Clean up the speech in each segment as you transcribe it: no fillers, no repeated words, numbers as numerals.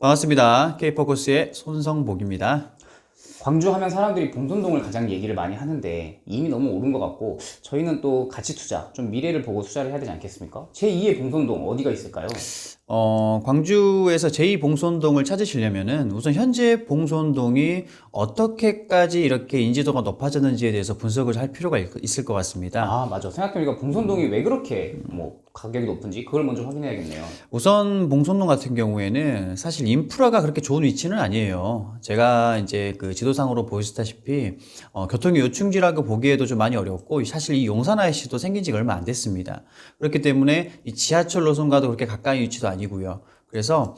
반갑습니다. K포커스의 손성복입니다. 광주 하면 사람들이 봉선동을 가장 얘기를 많이 하는데 이미 너무 오른 것 같고 저희는 또 가치 투자, 좀 미래를 보고 투자를 해야 되지 않겠습니까? 제2의 봉선동 어디가 있을까요? 광주에서 제2봉선동을 찾으시려면은 우선 현재 봉선동이 어떻게까지 이렇게 인지도가 높아졌는지에 대해서 분석을 할 필요가 있을 것 같습니다. 아, 맞아. 생각해보니까 봉선동이 왜 그렇게 가격이 높은지 그걸 먼저 확인해야겠네요. 우선 봉선동 같은 경우에는 사실 인프라가 그렇게 좋은 위치는 아니에요. 제가 이제 그 지도상으로 보시다시피 교통이 요충지라고 보기에도 좀 많이 어렵고 사실 이 용산 IC도 생긴 지가 얼마 안 됐습니다. 그렇기 때문에 이 지하철 노선과도 그렇게 가까이 위치도 아니고요. 그래서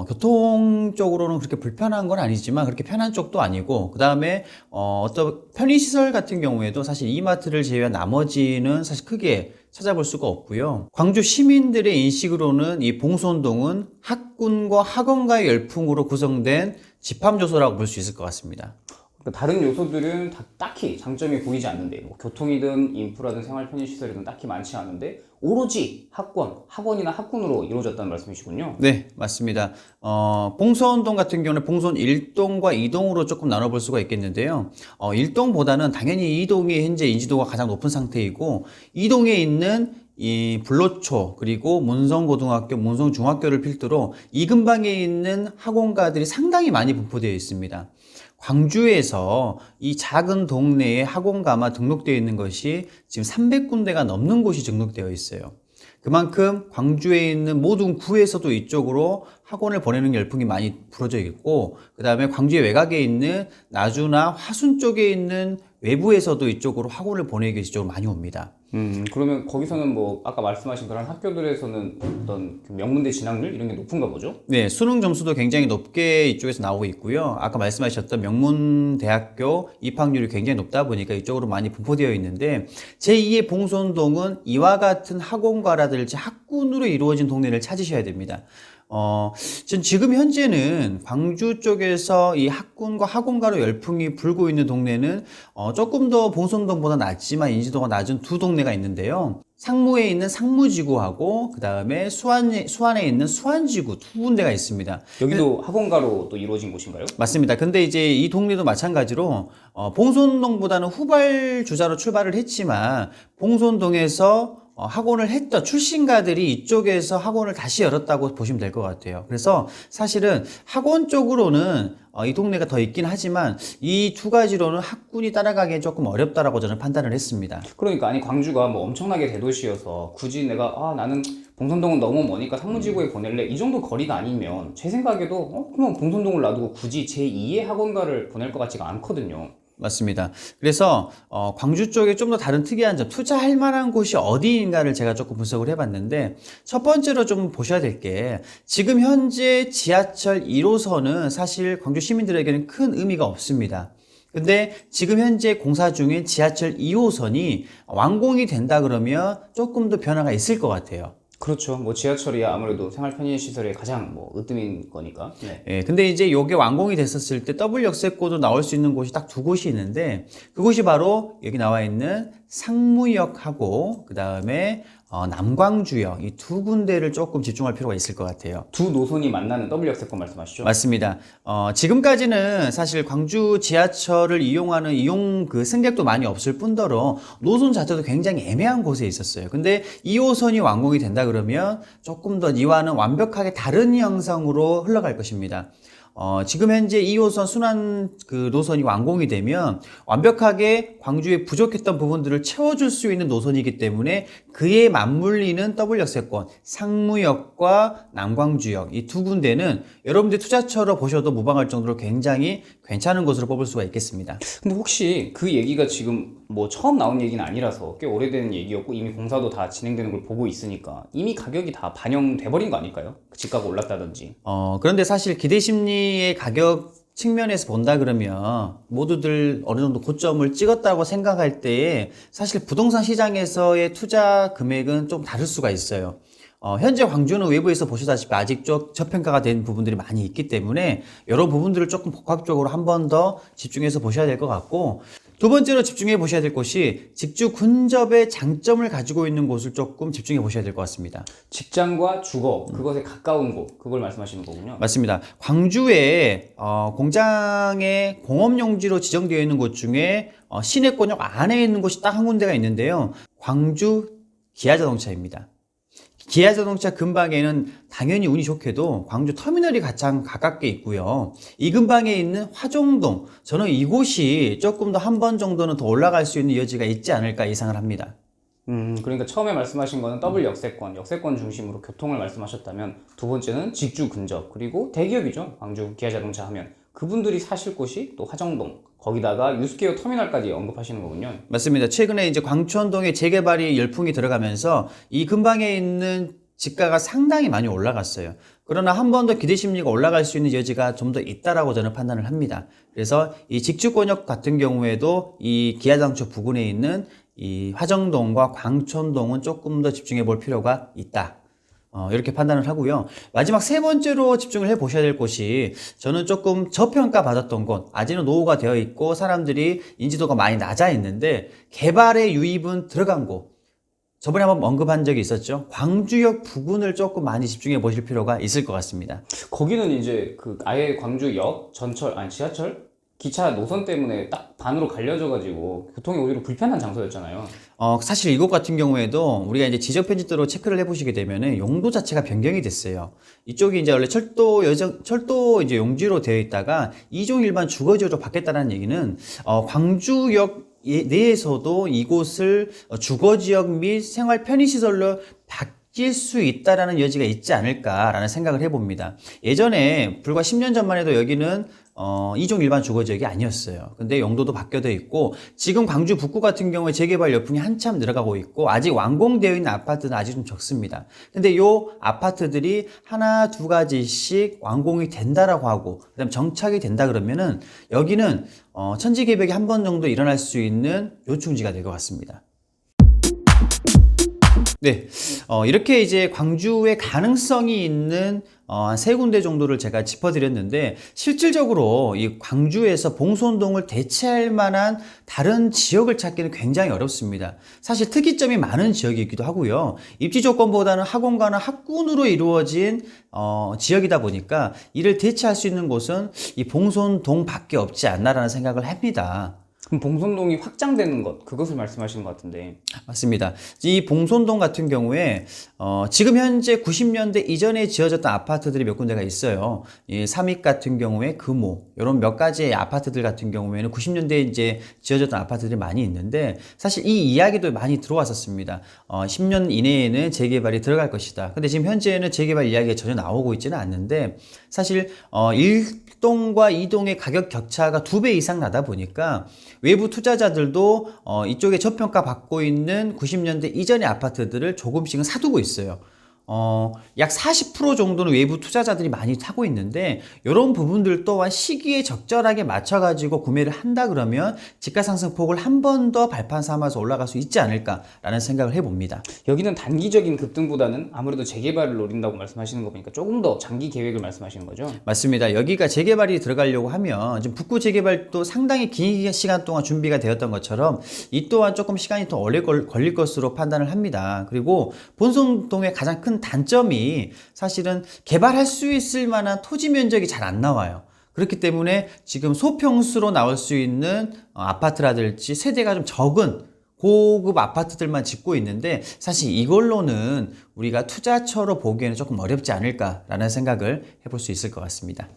교통적으로는 그렇게 불편한 건 아니지만 그렇게 편한 쪽도 아니고, 그다음에 어떤 편의시설 같은 경우에도 사실 이마트를 제외한 나머지는 사실 크게 찾아볼 수가 없고요. 광주 시민들의 인식으로는 이 봉선동은 학군과 학원가의 열풍으로 구성된 집합요소라고 볼 수 있을 것 같습니다. 그러니까 다른 요소들은 다 딱히 장점이 보이지 않는데 교통이든 인프라든 생활 편의시설이든 딱히 많지 않은데 오로지 학원이나 학군으로 이루어졌다는 말씀이시군요. 네, 맞습니다. 봉선동 같은 경우는 봉선 1동과 2동으로 조금 나눠볼 수가 있겠는데요. 1동보다는 당연히 2동이 현재 인지도가 가장 높은 상태이고, 2동에 있는 이 불로초 그리고 문성고등학교, 문성중학교를 필두로 이 근방에 있는 학원가들이 상당히 많이 분포되어 있습니다. 광주에서 이 작은 동네에 학원가만 등록되어 있는 것이 지금 300군데가 넘는 곳이 등록되어 있어요. 그만큼 광주에 있는 모든 구에서도 이쪽으로 학원을 보내는 열풍이 많이 불어져 있고, 그 다음에 광주의 외곽에 있는 나주나 화순 쪽에 있는 외부에서도 이쪽으로 학원을 보내기 위해서 이쪽으로 많이 옵니다. 그러면 거기서는 아까 말씀하신 그런 학교들에서는 어떤 그 명문대 진학률 이런 게 높은가 보죠? 네, 수능 점수도 굉장히 높게 이쪽에서 나오고 있고요. 아까 말씀하셨던 명문대학교 입학률이 굉장히 높다 보니까 이쪽으로 많이 분포되어 있는데, 제2의 봉선동은 이와 같은 학원가라든지 학군으로 이루어진 동네를 찾으셔야 됩니다. 지금 현재는 광주 쪽에서 이 학군과 학원가로 열풍이 불고 있는 동네는 조금 더 봉선동보다 낫지만 인지도가 낮은 두 동네가 있는데요. 상무에 있는 상무지구하고 그 다음에 수안에 있는 수안지구 두 군데가 있습니다. 여기도 학원가로 또 이루어진 곳인가요? 맞습니다. 근데 이제 이 동네도 마찬가지로 봉선동보다는 후발 주자로 출발을 했지만 봉선동에서 학원을 했던 출신가들이 이쪽에서 학원을 다시 열었다고 보시면 될 것 같아요. 그래서 사실은 학원 쪽으로는 이 동네가 더 있긴 하지만 이 두 가지로는 학군이 따라가기엔 조금 어렵다라고 저는 판단을 했습니다. 그러니까 아니 광주가 엄청나게 대도시여서 굳이 내가 나는 봉선동은 너무 머니까 상무지구에 보낼래 이 정도 거리가 아니면 제 생각에도 그럼 봉선동을 놔두고 굳이 제2의 학원가를 보낼 것 같지가 않거든요. 맞습니다. 그래서 광주 쪽에 좀 더 다른 특이한 점, 투자할 만한 곳이 어디인가를 제가 조금 분석을 해봤는데, 첫 번째로 좀 보셔야 될 게, 지금 현재 지하철 1호선은 사실 광주 시민들에게는 큰 의미가 없습니다. 근데 지금 현재 공사 중인 지하철 2호선이 완공이 된다 그러면 조금 더 변화가 있을 것 같아요. 그렇죠. 지하철이야 아무래도 생활 편의 시설의 가장 으뜸인 거니까. 네. 예, 근데 이제 요게 완공이 됐었을 때 더블 역세권으로 나올 수 있는 곳이 딱 두 곳이 있는데, 그곳이 바로 여기 나와 있는 상무역하고 그 다음에 남광주역, 이 두 군데를 조금 집중할 필요가 있을 것 같아요. 두 노선이 만나는 W 역세권 말씀하시죠? 맞습니다. 지금까지는 사실 광주 지하철을 이용하는 그 승객도 많이 없을 뿐더러 노선 자체도 굉장히 애매한 곳에 있었어요. 근데 2호선이 완공이 된다 그러면 조금 더 이와는 완벽하게 다른 형상으로 흘러갈 것입니다. 지금 현재 2호선 순환 그 노선이 완공이 되면 완벽하게 광주에 부족했던 부분들을 채워줄 수 있는 노선이기 때문에 그에 맞물리는 더블 역세권, 상무역과 남광주역 이 두 군데는 여러분들 투자처로 보셔도 무방할 정도로 굉장히 괜찮은 곳으로 뽑을 수가 있겠습니다. 근데 혹시 그 얘기가 지금 처음 나온 얘기는 아니라서 꽤 오래된 얘기였고 이미 공사도 다 진행되는 걸 보고 있으니까 이미 가격이 다 반영돼 버린 거 아닐까요? 집가가 올랐다든지. 그런데 사실 기대심리의 가격 측면에서 본다 그러면 모두들 어느 정도 고점을 찍었다고 생각할 때에 사실 부동산 시장에서의 투자 금액은 좀 다를 수가 있어요. 현재 광주는 외부에서 보시다시피 아직 좀 저평가가 된 부분들이 많이 있기 때문에 이런 부분들을 조금 복합적으로 한 번 더 집중해서 보셔야 될 것 같고, 두 번째로 집중해 보셔야 될 곳이 직주 근접의 장점을 가지고 있는 곳을 조금 집중해 보셔야 될 것 같습니다. 직장과 주거, 그것에 가까운 곳, 그걸 말씀하시는 거군요. 맞습니다. 광주에 공장의 공업용지로 지정되어 있는 곳 중에 시내권역 안에 있는 곳이 딱 한 군데가 있는데요. 광주 기아자동차입니다. 기아자동차 근방에는 당연히 운이 좋게도 광주 터미널이 가장 가깝게 있고요. 이 근방에 있는 화정동, 저는 이곳이 조금 더 한 번 정도는 더 올라갈 수 있는 여지가 있지 않을까 예상을 합니다. 그러니까 처음에 말씀하신 거는 더블 역세권 중심으로 교통을 말씀하셨다면, 두 번째는 직주 근접, 그리고 대기업이죠. 광주 기아자동차 하면 그분들이 사실 곳이 또 화정동, 거기다가 유스케어 터미널까지 언급하시는 거군요. 맞습니다. 최근에 이제 광천동에 재개발이 열풍이 들어가면서 이 근방에 있는 집가가 상당히 많이 올라갔어요. 그러나 한 번 더 기대 심리가 올라갈 수 있는 여지가 좀 더 있다라고 저는 판단을 합니다. 그래서 이 직주권역 같은 경우에도 이 기아자동차 부근에 있는 이 화정동과 광천동은 조금 더 집중해 볼 필요가 있다. 이렇게 판단을 하고요. 마지막 세 번째로 집중을 해 보셔야 될 곳이 저는 조금 저평가 받았던 곳, 아직은 노후가 되어 있고 사람들이 인지도가 많이 낮아 있는데 개발의 유입은 들어간 곳. 저번에 한번 언급한 적이 있었죠. 광주역 부근을 조금 많이 집중해 보실 필요가 있을 것 같습니다. 거기는 이제 그 아예 광주역, 전철, 아니 지하철, 기차 노선 때문에 딱 반으로 갈려져가지고 교통이 오히려 불편한 장소였잖아요. 사실 이곳 같은 경우에도 우리가 이제 지적 편집도로 체크를 해보시게 되면은 용도 자체가 변경이 됐어요. 이쪽이 이제 원래 철도 이제 용지로 되어 있다가 이종 일반 주거지로 바뀌었다는 얘기는 광주역 내에서도 이곳을 주거지역 및 생활 편의시설로 바뀔 수 있다라는 여지가 있지 않을까라는 생각을 해봅니다. 예전에 불과 10년 전만 해도 여기는 이종 일반 주거지역이 아니었어요. 근데 용도도 바뀌어져 있고 지금 광주 북구 같은 경우에 재개발 열풍이 한참 들어가고 있고 아직 완공되어 있는 아파트는 아직 좀 적습니다. 근데 요 아파트들이 하나 두 가지씩 완공이 된다라고 하고 그다음 정착이 된다 그러면은 여기는 천지개벽이 한 번 정도 일어날 수 있는 요충지가 될 것 같습니다. 네, 이렇게 이제 광주에 가능성이 있는 한 세 군데 정도를 제가 짚어드렸는데 실질적으로 이 광주에서 봉선동을 대체할 만한 다른 지역을 찾기는 굉장히 어렵습니다. 사실 특이점이 많은 지역이기도 하고요. 입지 조건보다는 학원가나 학군으로 이루어진 지역이다 보니까 이를 대체할 수 있는 곳은 이 봉선동밖에 없지 않나라는 생각을 합니다. 그럼 봉선동이 확장되는 것, 그것을 말씀하시는 것 같은데. 맞습니다. 이 봉선동 같은 경우에 지금 현재 90년대 이전에 지어졌던 아파트들이 몇 군데가 있어요. 이 삼익 같은 경우에 금호 이런 몇 가지의 아파트들 같은 경우에는 90년대에 이제 지어졌던 아파트들이 많이 있는데 사실 이 이야기도 많이 들어왔었습니다. 10년 이내에는 재개발이 들어갈 것이다. 근데 지금 현재는 재개발 이야기가 전혀 나오고 있지는 않는데 사실 1동과 2동의 가격 격차가 2배 이상 나다 보니까 외부 투자자들도 이쪽에 저평가 받고 있는 90년대 이전의 아파트들을 조금씩은 사두고 있어요. 약 40% 정도는 외부 투자자들이 많이 사고 있는데 이런 부분들 또한 시기에 적절하게 맞춰가지고 구매를 한다 그러면 집가 상승폭을 한 번 더 발판 삼아서 올라갈 수 있지 않을까라는 생각을 해봅니다. 여기는 단기적인 급등보다는 아무래도 재개발을 노린다고 말씀하시는 거 보니까 조금 더 장기 계획을 말씀하시는 거죠? 맞습니다. 여기가 재개발이 들어가려고 하면 지금 북구 재개발도 상당히 긴 시간 동안 준비가 되었던 것처럼 이 또한 조금 시간이 더 오래 걸릴 것으로 판단을 합니다. 그리고 본성동의 가장 큰 단점이 사실은 개발할 수 있을 만한 토지 면적이 잘 안 나와요. 그렇기 때문에 지금 소평수로 나올 수 있는 아파트라든지 세대가 좀 적은 고급 아파트들만 짓고 있는데 사실 이걸로는 우리가 투자처로 보기에는 조금 어렵지 않을까라는 생각을 해볼 수 있을 것 같습니다.